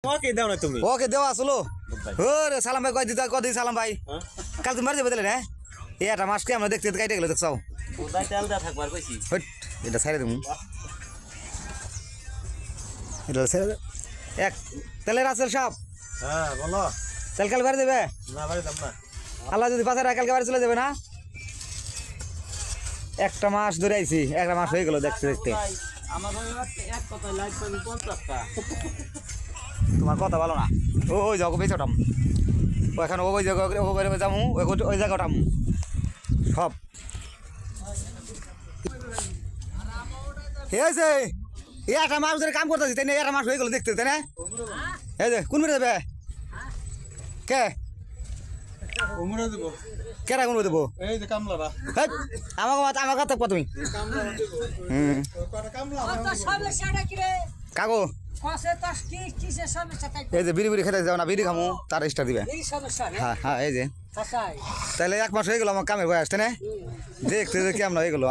ওকে দাও না তুমি ওকে দেওয়া আসলো ওরে সালাম ভাই কয় সালাম ভাই কাল তুমি মারি যাবে তাহলে না এই একটা মাসকে আমরা দেখতে কাইটে গেলো দেখছাও কোথায় তেল দা থাকবার কইছি এটা সাইডে দেবো এটা সাইডে এক তেলের রাসেল সাহেব হ্যাঁ বলো তেল কাল বাড়ি দেবে না বাড়ি দাম না আল্লাহ যদি বাজারে কালকে বাড়ি চলে যাবে না একটা মাস ধরে আইছি একটা মাস হয়ে গেল দেখতে দেখতে আমার এক কথা লাইক করবি 50 টা তোমার কথা ভালো না ওই যাও বেচটাম ওখানে ওই জায়গা যাবো ওই জায়গাটাম সব হয়েছে এই একটা মাস ধরে কাম করতেছি তাই না একটা মাস হয়ে গেল দেখতে তাই না এই যে কোন বেড়ে যাবে কে উমরে দেব কেরা কোন দেবো এই যে কামলারা আমার কথা তুমি কামলারা দেব হুম কটা কামলা কাগো এই যে বিড়ি খেতে যাও না বিড়ি খামু তার এক্সট্রা দিবে হ্যাঁ হ্যাঁ এই যে তাহলে এক মাস হয়ে গেল আমার কামের বয়স তাই না দেখতে দেখতে আমরা হয়ে গেল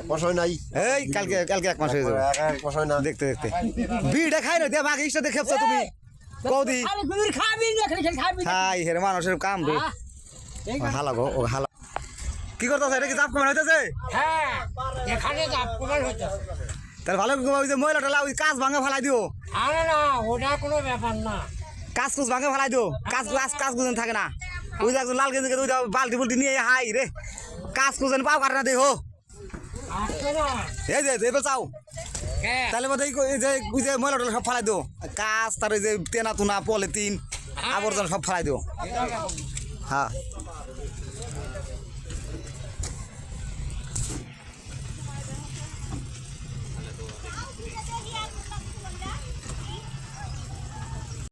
পয়সা নাই এই কালকে এক মাস হয়ে যাবে পয়সা না দেখতে দেখতে বিড়িটা খাই না দিয়ে আমাকে এক্সট্রা দিয়ে খেপছো তুমি কৌদি হাই হের মানুষের কাম রে হালা গো ও হালা কি করতেছে এটা কি জাপ কমান হইতেছে তাহলে ভালো ওই যে ময়লাটা ওই কাজ ভাঙা ফেলাই দিও কাজ কুচ ভাঙা ফেলাই দিও কাজ কুজন থাকে না ওই যে একজন লাল গেঞ্জি ওই বালতি বুলটি নিয়ে হাই রে কাজ কুজন পাও কাটে না দেখো এই যে এবার চাও তাহলে বোধ ওই যে ময়লাটা সব ফেলাই দিও কাজ তার ওই যে তেনা তুনা পলিথিন আবর্জনা সব ফেলাই দিও হ্যাঁ